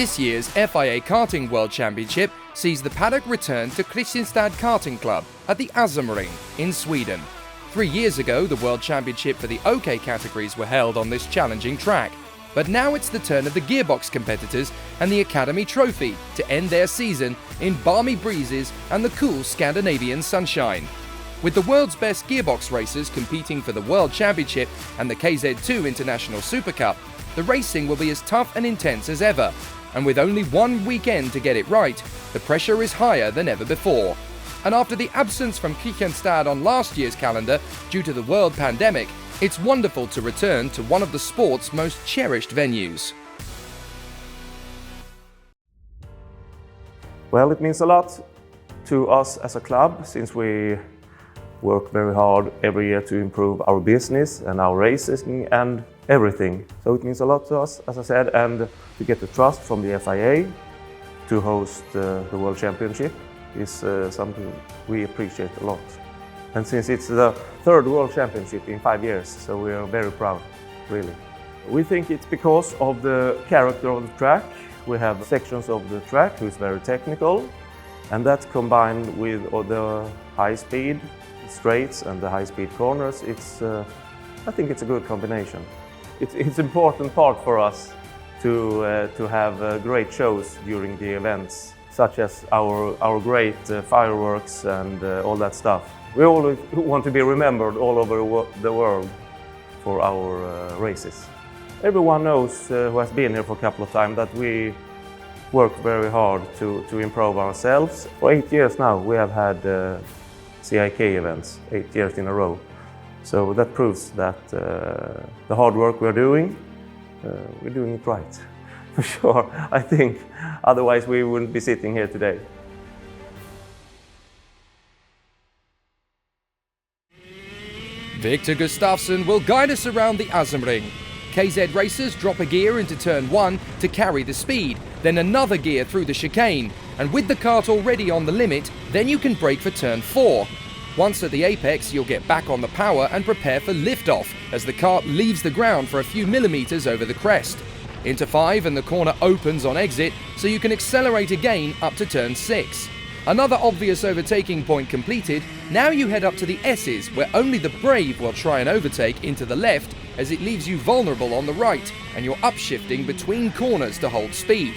This year's FIA Karting World Championship sees the paddock return to Kristianstad Karting Club at the Ring in Sweden. 3 years ago, the World Championship for the OK categories were held on this challenging track. But now it's the turn of the gearbox competitors and the Academy Trophy to end their season in balmy breezes and the cool Scandinavian sunshine. With the world's best gearbox racers competing for the World Championship and the KZ2 International Super Cup, the racing will be as tough and intense as ever. And with only one weekend to get it right, the pressure is higher than ever before. And after the absence from Kristianstad on last year's calendar due to the world pandemic, it's wonderful to return to one of the sport's most cherished venues. Well, it means a lot to us as a club, since we work very hard every year to improve our business and our racing and everything. So it means a lot to us, as I said, and to get the trust from the FIA to host the World Championship is something we appreciate a lot. And since it's the third World Championship in 5 years, so we are very proud, really. We think it's because of the character of the track. We have sections of the track which is very technical, and that combined with the high speed straights and the high speed corners, I think it's a good combination. It's an important part for us to have great shows during the events, such as our great fireworks and all that stuff. We always want to be remembered all over the world for our races. Everyone knows who has been here for a couple of times that we work very hard to improve ourselves. For 8 years now we have had CIK events, 8 years in a row. So that proves that the hard work we're doing it right, for sure, I think. Otherwise we wouldn't be sitting here today. Victor Gustafsson will guide us around the Ring. KZ racers drop a gear into turn 1 to carry the speed, then another gear through the chicane, and with the kart already on the limit, then you can brake for turn 4. Once at the apex, you'll get back on the power and prepare for liftoff as the kart leaves the ground for a few millimeters over the crest. Into 5 and the corner opens on exit, so you can accelerate again up to turn 6. Another obvious overtaking point completed, now you head up to the S's, where only the brave will try and overtake into the left, as it leaves you vulnerable on the right, and you're upshifting between corners to hold speed.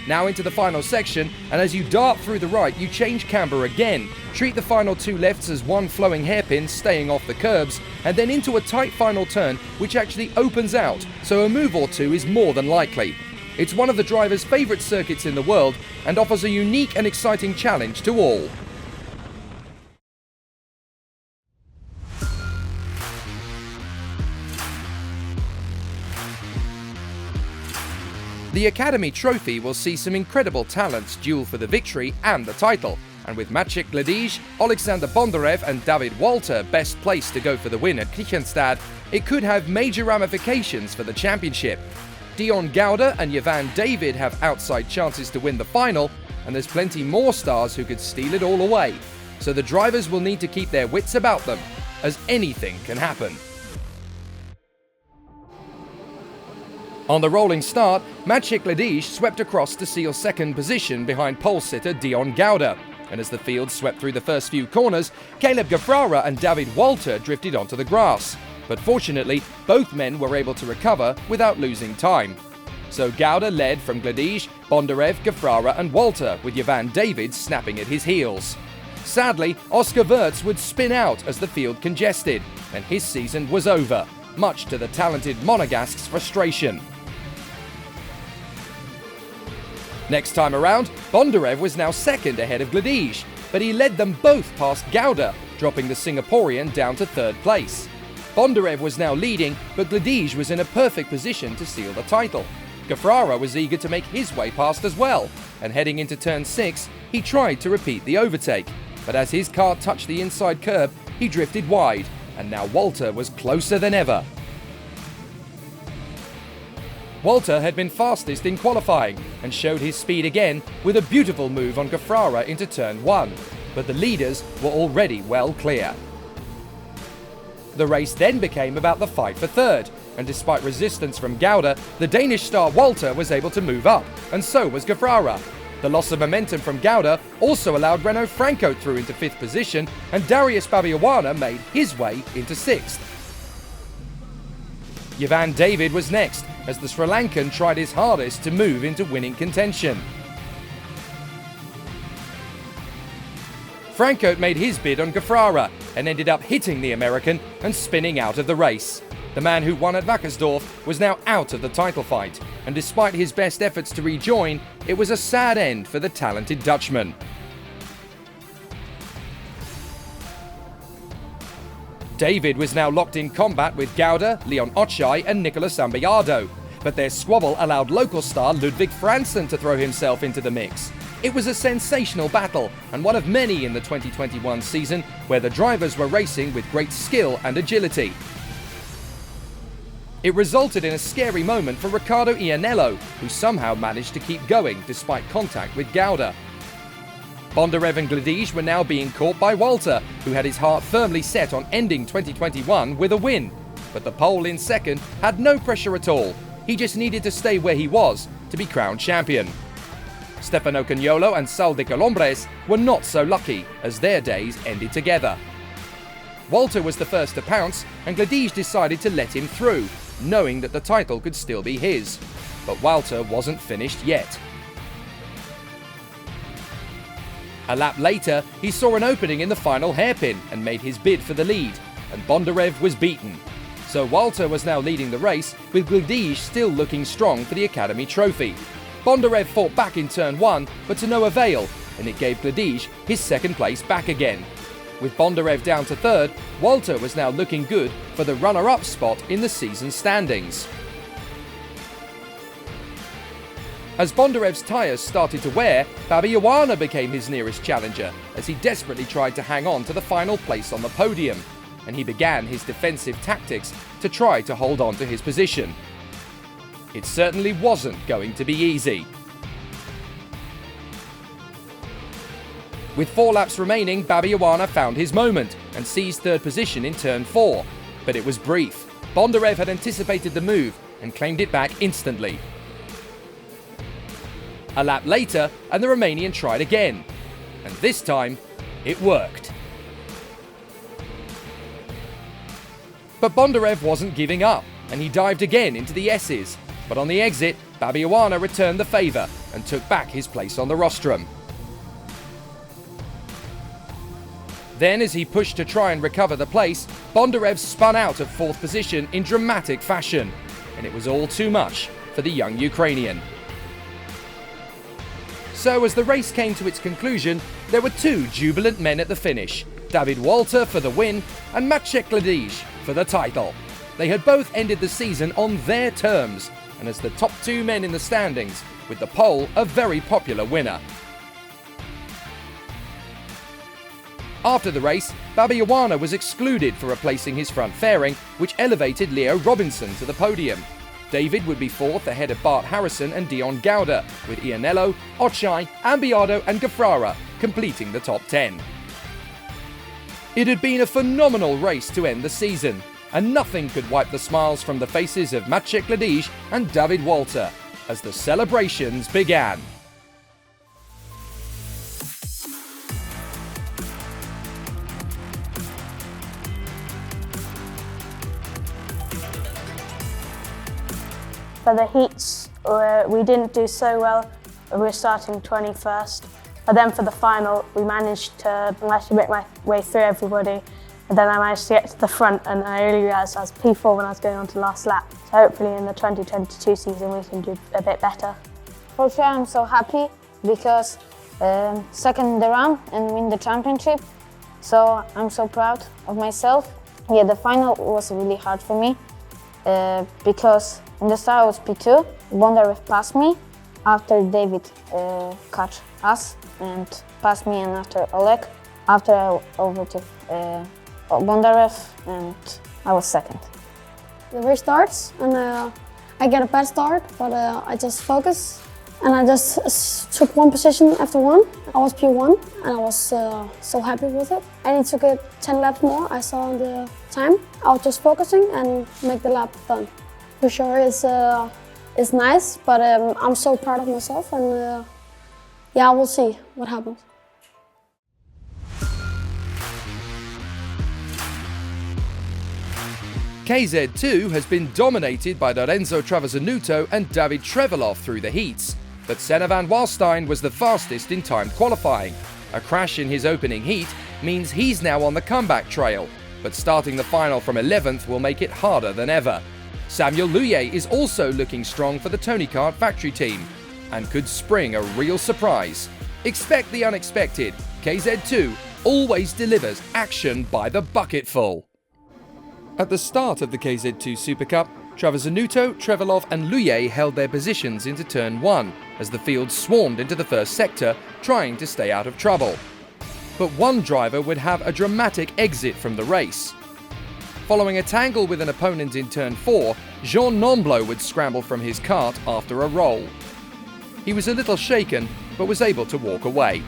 Now into the final section, and as you dart through the right, you change camber again, treat the final 2 lefts as one flowing hairpin staying off the curbs, and then into a tight final turn which actually opens out, so a move or two is more than likely. It's one of the driver's favourite circuits in the world and offers a unique and exciting challenge to all. The Academy Trophy will see some incredible talents duel for the victory and the title, and with Maciej Gledizh, Alexander Bondarev and David Walter best placed to go for the win at Kristianstad, it could have major ramifications for the championship. Dion Gauda and Yvan David have outside chances to win the final, and there's plenty more stars who could steal it all away. So the drivers will need to keep their wits about them, as anything can happen. On the rolling start, Maciej Gledizh swept across to seal second position behind pole sitter Dion Gauda. And as the field swept through the first few corners, Caleb Gafrara and David Walter drifted onto the grass. But fortunately, both men were able to recover without losing time. So Gauda led from Gledizh, Bondarev, Gafrara and Walter, with Yvan David snapping at his heels. Sadly, Oscar Wirtz would spin out as the field congested, and his season was over, much to the talented Monegasque's frustration. Next time around, Bondarev was now second ahead of Gledizh, but he led them both past Gauda, dropping the Singaporean down to third place. Bondarev was now leading, but Gledizh was in a perfect position to seal the title. Gafrara was eager to make his way past as well, and heading into turn 6, he tried to repeat the overtake, but as his car touched the inside curb, he drifted wide, and now Walter was closer than ever. Walter had been fastest in qualifying and showed his speed again with a beautiful move on Gafrara into turn 1, but the leaders were already well clear. The race then became about the fight for third, and despite resistance from Gouda, the Danish star Walter was able to move up, and so was Gefrara. The loss of momentum from Gouda also allowed Renault Franco through into 5th position, and Darius Babiawana made his way into 6th. Ivan David was next, as the Sri Lankan tried his hardest to move into winning contention. Franco made his bid on Gefrara and ended up hitting the American and spinning out of the race. The man who won at Wackersdorf was now out of the title fight, and despite his best efforts to rejoin, it was a sad end for the talented Dutchman. David was now locked in combat with Gouda, Leon Ochai and Nicolas Ambiado, but their squabble allowed local star Ludwig Fransen to throw himself into the mix. It was a sensational battle, and one of many in the 2021 season where the drivers were racing with great skill and agility. It resulted in a scary moment for Riccardo Iannello, who somehow managed to keep going despite contact with Gouda. Bondarev and Gledij were now being caught by Walter, who had his heart firmly set on ending 2021 with a win. But the Pole in second had no pressure at all. He just needed to stay where he was to be crowned champion. Stefano Cagnolo and Sal de Colombres were not so lucky, as their days ended together. Walter was the first to pounce, and Gledij decided to let him through, knowing that the title could still be his. But Walter wasn't finished yet. A lap later, he saw an opening in the final hairpin and made his bid for the lead, and Bondarev was beaten. So Walter was now leading the race, with Gledij still looking strong for the Academy trophy. Bondarev fought back in turn 1, but to no avail, and it gave Gledij his second place back again. With Bondarev down to third, Walter was now looking good for the runner-up spot in the season standings. As Bondarev's tyres started to wear, Babiawana became his nearest challenger as he desperately tried to hang on to the final place on the podium, and he began his defensive tactics to try to hold on to his position. It certainly wasn't going to be easy. With 4 laps remaining, Babiawana found his moment and seized third position in turn 4, but it was brief. Bondarev had anticipated the move and claimed it back instantly. A lap later, and the Romanian tried again, and this time, it worked. But Bondarev wasn't giving up, and he dived again into the S's, but on the exit, Babiawana returned the favour and took back his place on the rostrum. Then, as he pushed to try and recover the place, Bondarev spun out of 4th position in dramatic fashion, and it was all too much for the young Ukrainian. So, as the race came to its conclusion, there were 2 jubilant men at the finish, David Walter for the win and Maciej Gledij for the title. They had both ended the season on their terms, and as the top 2 men in the standings, with the Pole a very popular winner. After the race, Babiawana was excluded for replacing his front fairing, which elevated Leo Robinson to the podium. David would be 4th ahead of Bart Harrison and Dion Gouda, with Iannello, Ochai, Ambiado and Gefrara completing the top 10. It had been a phenomenal race to end the season, and nothing could wipe the smiles from the faces of Maciej Gledij and David Walter as the celebrations began. For the heats, we didn't do so well. We were starting 21st. But then for the final, we managed to make my way through everybody. And then I managed to get to the front, and I really realised I was P4 when I was going on to the last lap. So hopefully in the 2022 season we can do a bit better. For sure I'm so happy because second in the round and win the championship. So I'm so proud of myself. Yeah, the final was really hard for me because in the start I was P2, Bondarev passed me, after David caught us and passed me, and after Oleg, after I overtook Bondarev, and I was second. The race starts and I get a bad start, but I just focus and I just took 1 position after 1. I was P1 and I was so happy with it. I need to get 10 laps more, I saw the time. I was just focusing and make the lap done. For sure, it's nice, but I'm so proud of myself, and yeah, we'll see what happens. KZ2 has been dominated by Lorenzo Travasanuto and David Trevelov through the heats, but Senna van Waalstein was the fastest in timed qualifying. A crash in his opening heat means he's now on the comeback trail, but starting the final from 11th will make it harder than ever. Samuel Luye is also looking strong for the Tony Kart factory team and could spring a real surprise. Expect the unexpected. KZ2 always delivers action by the bucketful. At the start of the KZ2 Super Cup, Travasanuto, Trevelov and Luye held their positions into turn 1 as the field swarmed into the first sector, trying to stay out of trouble. But one driver would have a dramatic exit from the race. Following a tangle with an opponent in turn 4, Jean Nomblot would scramble from his kart after a roll. He was a little shaken, but was able to walk away.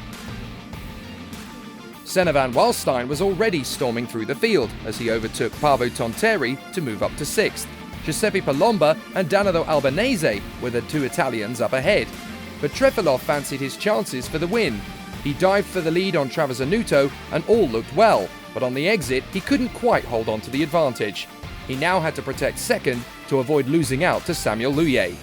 Senna van Waalstein was already storming through the field as he overtook Paavo Tonteri to move up to 6th. Giuseppe Palomba and Danilo Albanese were the two Italians up ahead, but Trevelov fancied his chances for the win. He dived for the lead on Travasanuto and all looked well, but on the exit he couldn't quite hold on to the advantage. He now had to protect second to avoid losing out to Samuel Luye.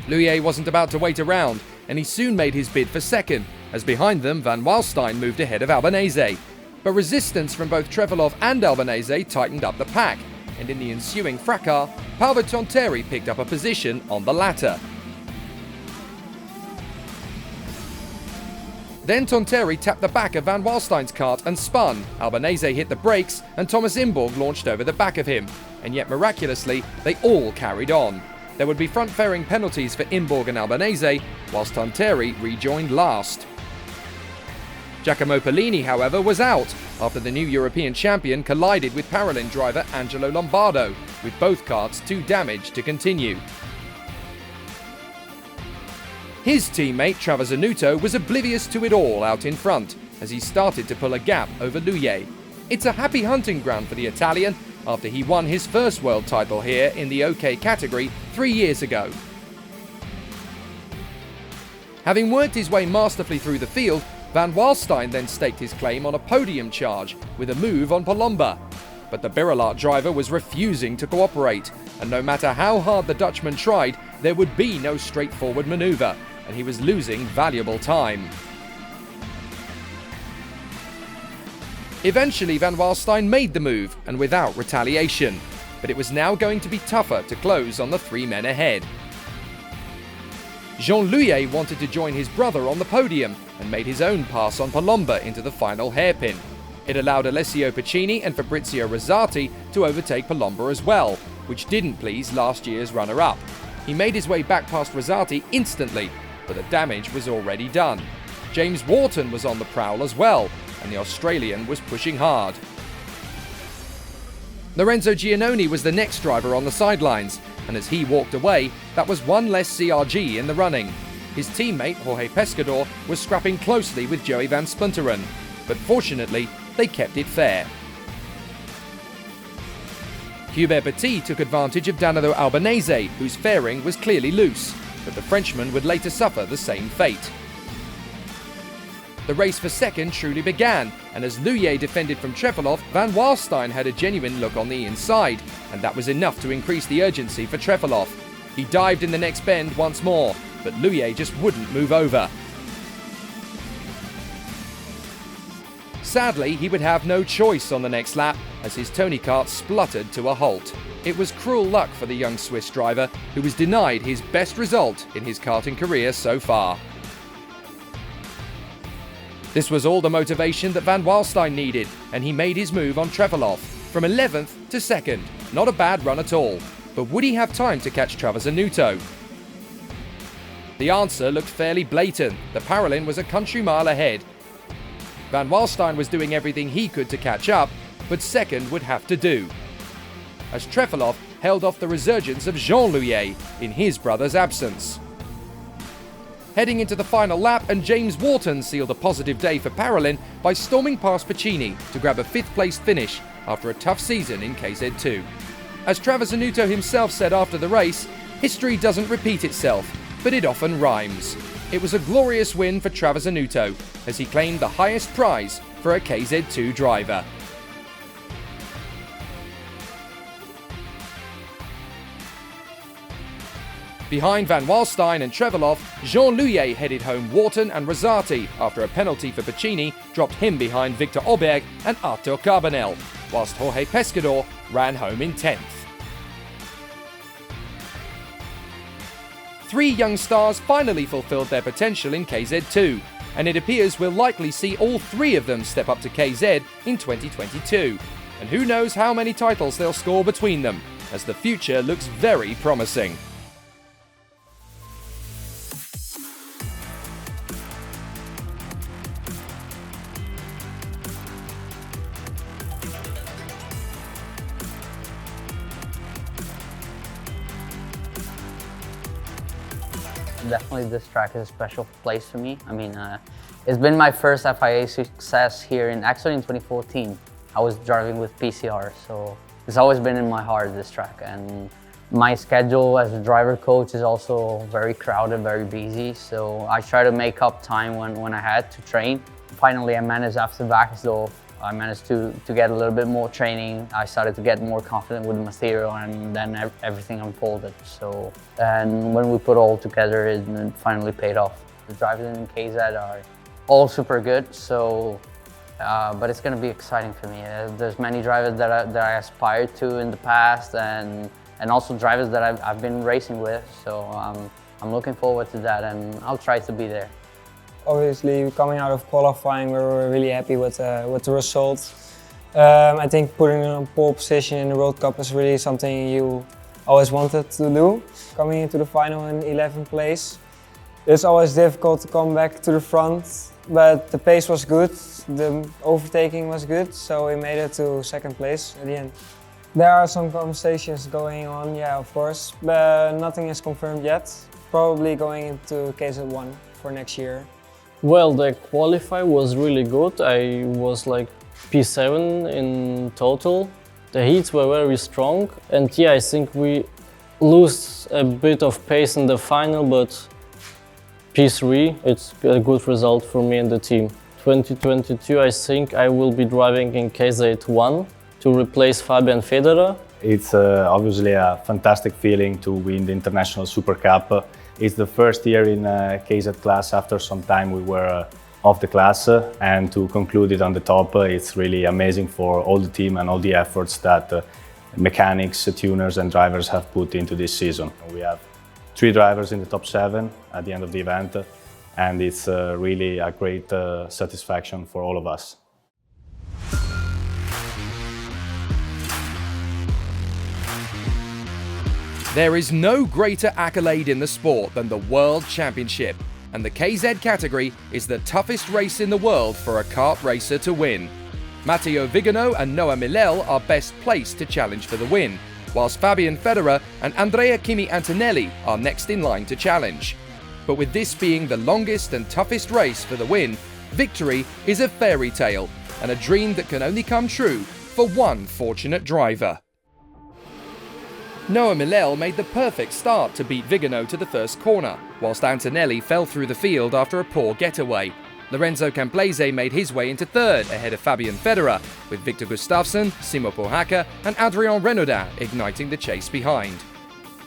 Luye wasn't about to wait around, and he soon made his bid for second, as behind them Van Waalstein moved ahead of Albanese. But resistance from both Trevelov and Albanese tightened up the pack, and in the ensuing fracas, Paavo Tonteri picked up a position on the latter. Then Tonteri tapped the back of Van Waalstein's kart and spun. Albanese hit the brakes and Thomas Imborg launched over the back of him, and yet miraculously they all carried on. There would be front-fairing penalties for Imborg and Albanese, whilst Tonteri rejoined last. Giacomo Polini, however, was out after the new European champion collided with Paralin driver Angelo Lombardo, with both karts too damaged to continue. His teammate Travasanuto was oblivious to it all out in front as he started to pull a gap over Luye. It's a happy hunting ground for the Italian after he won his first world title here in the OK category 3 years ago. Having worked his way masterfully through the field, Van Waalstein then staked his claim on a podium charge with a move on Palomba. But the Birolart driver was refusing to cooperate, and no matter how hard the Dutchman tried, there would be no straightforward manoeuvre, and he was losing valuable time. Eventually Van Waalstein made the move, and without retaliation, but it was now going to be tougher to close on the 3 men ahead. Jean Luye wanted to join his brother on the podium and made his own pass on Palomba into the final hairpin. It allowed Alessio Piccini and Fabrizio Rosati to overtake Palomba as well, which didn't please last year's runner-up. He made his way back past Rosati instantly, but the damage was already done. James Wharton was on the prowl as well, and the Australian was pushing hard. Lorenzo Giannoni was the next driver on the sidelines, and as he walked away, that was one less CRG in the running. His teammate, Jorge Pescador, was scrapping closely with Joey van Spunteren, but fortunately, they kept it fair. Hubert Petit took advantage of Danilo Albanese, whose fairing was clearly loose, but the Frenchman would later suffer the same fate. The race for second truly began, and as Luye defended from Trevelov, Van Waalstein had a genuine look on the inside, and that was enough to increase the urgency for Trevelov. He dived in the next bend once more, but Luye just wouldn't move over. Sadly, he would have no choice on the next lap as his Tony Kart spluttered to a halt. It was cruel luck for the young Swiss driver, who was denied his best result in his karting career so far. This was all the motivation that Van Waalstein needed, and he made his move on Trevelov, from 11th to 2nd. Not a bad run at all, but would he have time to catch Travasanuto? The answer looked fairly blatant. The Paralin was a country mile ahead. Van Waalstein was doing everything he could to catch up, but second would have to do, as Trevelov held off the resurgence of Jean Luye in his brother's absence. Heading into the final lap, and James Wharton sealed a positive day for Paralin by storming past Piccini to grab a 5th place finish after a tough season in KZ2. As Travasanuto himself said after the race, history doesn't repeat itself, but it often rhymes. It was a glorious win for Travasanuto, as he claimed the highest prize for a KZ2 driver. Behind Van Waalstein and Trevelov, Jean Louillet headed home Wharton and Rosati after a penalty for Pacini dropped him behind Victor Auberg and Artur Carbonell, whilst Jorge Pescador ran home in 10th. 3 young stars finally fulfilled their potential in KZ2, and it appears we'll likely see all 3 of them step up to KZ in 2022. And who knows how many titles they'll score between them, as the future looks very promising. Definitely this track is a special place for me. I mean, it's been my first FIA success here actually in 2014. I was driving with PCR, so it's always been in my heart, this track. And my schedule as a driver coach is also very crowded, very busy, so I try to make up time when I had to train. Finally, I managed after Vakersdorf, I managed to get a little bit more training. I started to get more confident with the material, and then everything unfolded. So, and when we put all together, it finally paid off. The drivers in KZ are all super good, so, but it's going to be exciting for me. There's many drivers that I aspired to in the past, and also drivers that I've been racing with, so I'm looking forward to that, and I'll try to be there. Obviously, coming out of qualifying, we were really happy with the results. I think putting a pole position in the World Cup is really something you always wanted to do. Coming into the final in 11th place, it's always difficult to come back to the front, but the pace was good, the overtaking was good, so we made it to 2nd place at the end. There are some conversations going on, yeah, of course, but nothing is confirmed yet. Probably going into KZ1 for next year. Well, the qualify was really good. I was like P7 in total. The heats were very strong, and yeah, I think we lose a bit of pace in the final, but P3, it's a good result for me and the team. 2022, I think I will be driving in KZ1 to replace Fabian Federer. It's obviously a fantastic feeling to win the International Super Cup. It's the first year in KZ class after some time we were off the class, and to conclude it on the top, it's really amazing for all the team and all the efforts that mechanics, tuners and drivers have put into this season. We have 3 drivers in the top 7 at the end of the event, and it's really a great satisfaction for all of us. There is no greater accolade in the sport than the World Championship, and the KZ category is the toughest race in the world for a kart racer to win. Matteo Vigano and Noah Milel are best placed to challenge for the win, whilst Fabian Federer and Andrea Kimi Antonelli are next in line to challenge. But with this being the longest and toughest race for the win, victory is a fairy tale and a dream that can only come true for one fortunate driver. Noah Milel made the perfect start to beat Vigano to the first corner, whilst Antonelli fell through the field after a poor getaway. Lorenzo Camplese made his way into 3rd ahead of Fabian Federer, with Victor Gustafsson, Simo Pohaka and Adrien Renaudin igniting the chase behind.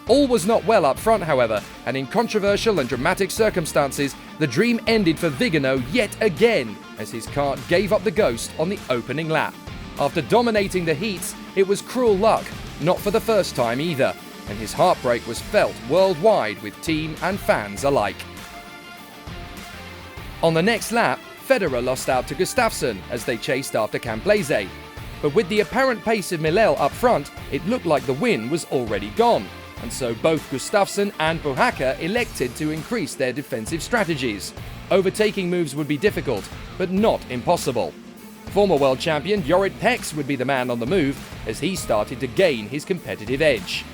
All was not well up front, however, and in controversial and dramatic circumstances, the dream ended for Vigano yet again, as his kart gave up the ghost on the opening lap. After dominating the heats, it was cruel luck, not for the first time either, and his heartbreak was felt worldwide with team and fans alike. On the next lap, Federer lost out to Gustafsson as they chased after Camplese. But with the apparent pace of Milel up front, it looked like the win was already gone, and so both Gustafsson and Pohaka elected to increase their defensive strategies. Overtaking moves would be difficult, but not impossible. Former world champion Jorrit Peks would be the man on the move as he started to gain his competitive edge.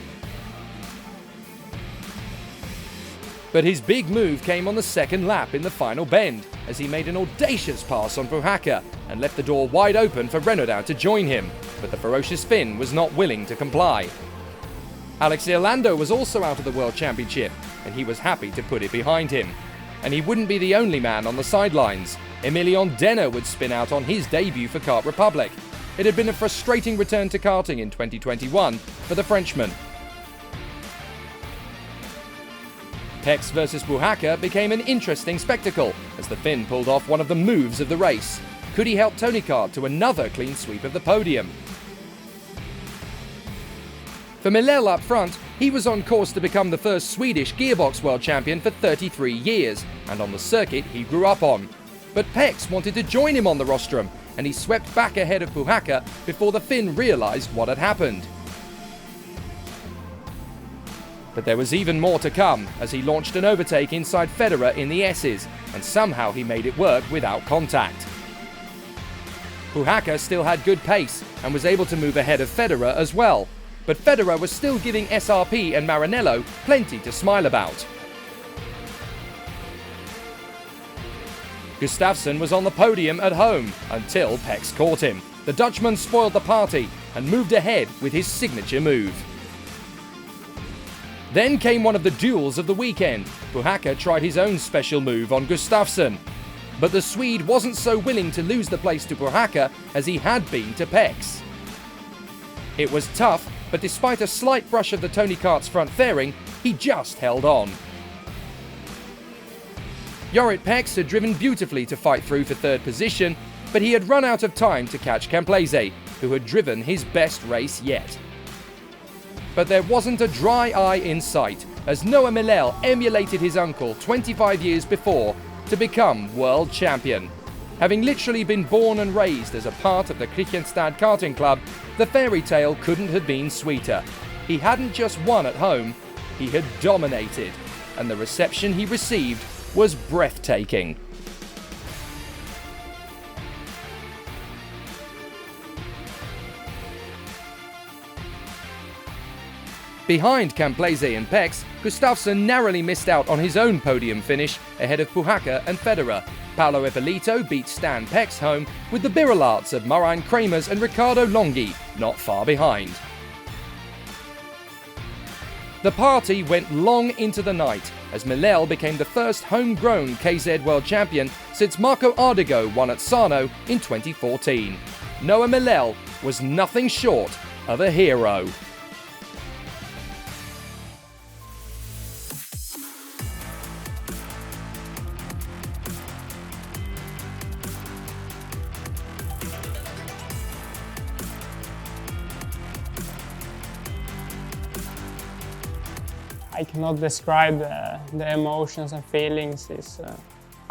But his big move came on the second lap in the final bend as he made an audacious pass on Pohaka and left the door wide open for Renaudin to join him, but the ferocious Finn was not willing to comply. Alex Orlando was also out of the World Championship, and he was happy to put it behind him. And he wouldn't be the only man on the sidelines. Emilion Denner would spin out on his debut for Kart Republic. It had been a frustrating return to karting in 2021 for the Frenchman. Pex versus Buhaka became an interesting spectacle as the Finn pulled off one of the moves of the race. Could he help Tony Kart to another clean sweep of the podium? For Millell up front, he was on course to become the first Swedish gearbox world champion for 33 years, and on the circuit he grew up on. But Pex wanted to join him on the rostrum, and he swept back ahead of Buhaka before the Finn realised what had happened. But there was even more to come, as he launched an overtake inside Federer in the S's, and somehow he made it work without contact. Buhaka still had good pace, and was able to move ahead of Federer as well, but Federer was still giving SRP and Maranello plenty to smile about. Gustafsson was on the podium at home until Pex caught him. The Dutchman spoiled the party and moved ahead with his signature move. Then came one of the duels of the weekend. Buhaka tried his own special move on Gustafsson, but the Swede wasn't so willing to lose the place to Buhaka as he had been to Pex. It was tough, but despite a slight brush of the Tony Kart's front fairing, he just held on. Jorrit Pex had driven beautifully to fight through for third position, but he had run out of time to catch Camplese, who had driven his best race yet. But there wasn't a dry eye in sight, as Noah Millell emulated his uncle 25 years before to become world champion. Having literally been born and raised as a part of the Kristianstad Karting Club, the fairy tale couldn't have been sweeter. He hadn't just won at home, he had dominated, and the reception he received was breathtaking. Behind Camplese and Pex, Gustafsson narrowly missed out on his own podium finish ahead of Buhaka and Federer. Paolo Ippolito beat Stan Pex home, with the Birrelarts of Marijn Kramers and Riccardo Longhi not far behind. The party went long into the night, as Millell became the first homegrown KZ World Champion since Marco Ardigo won at Sarno in 2014. Noah Millell was nothing short of a hero. I cannot describe the emotions and feelings.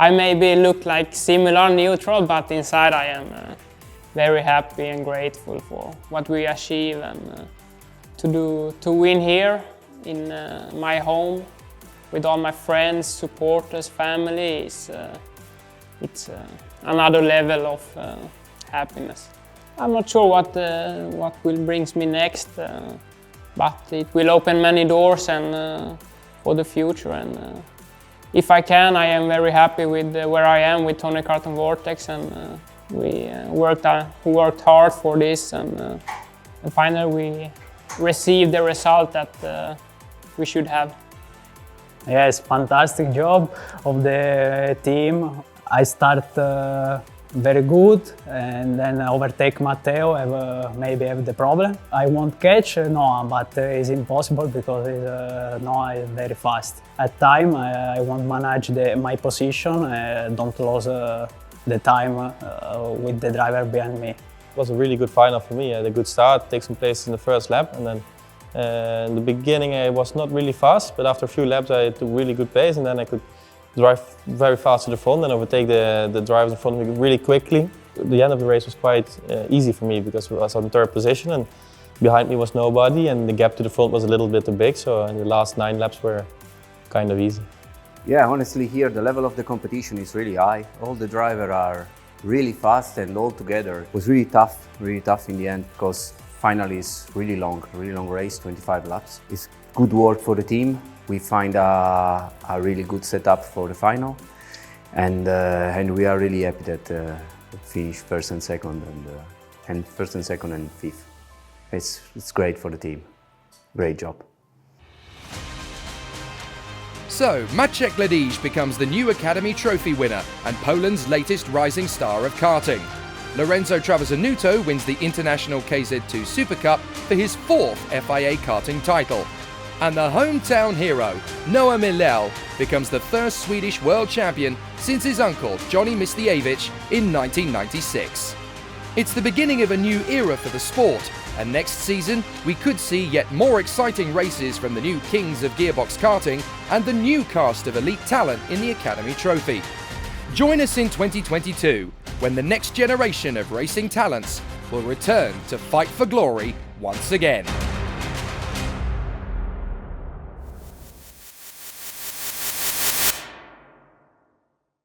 I maybe look like similar neutral, but inside I am very happy and grateful for what we achieve, and to win here in my home with all my friends, supporters, family. It's another level of happiness. I'm not sure what will brings me next. But it will open many doors and for the future. And if I can, I am very happy with where I am with Tony Kart and Vortex, and we worked hard for this, and finally we received the result that we should have. Yes, fantastic job of the team. I start very good, and then overtake Matteo, maybe have the problem. I won't catch Noah, but it's impossible because Noah is very fast. At time, I won't manage my position, don't lose the time with the driver behind me. It was a really good final for me. I had a good start, take some place in the first lap, and then in the beginning I was not really fast, but after a few laps I took really good pace, and then I could drive very fast to the front and overtake the drivers in front of me really quickly. The end of the race was quite easy for me because I was on third position and behind me was nobody, and the gap to the front was a little bit too big, so the last 9 laps were kind of easy. Yeah, honestly here the level of the competition is really high. All the drivers are really fast, and all together it was really tough in the end, because finally it's really long race, 25 laps. It's good work for the team. We find a really good setup for the final, and we are really happy that finish first and second, and fifth. It's great for the team. Great job. So, Maciek Ledij becomes the new Academy Trophy winner and Poland's latest rising star of karting. Lorenzo Travasanuto wins the International KZ2 Super Cup for his 4th FIA Karting title. And the hometown hero, Noah Milel, becomes the first Swedish world champion since his uncle Johnny Mistievich in 1996. It's the beginning of a new era for the sport, and next season we could see yet more exciting races from the new kings of gearbox karting and the new cast of elite talent in the Academy Trophy. Join us in 2022 when the next generation of racing talents will return to fight for glory once again.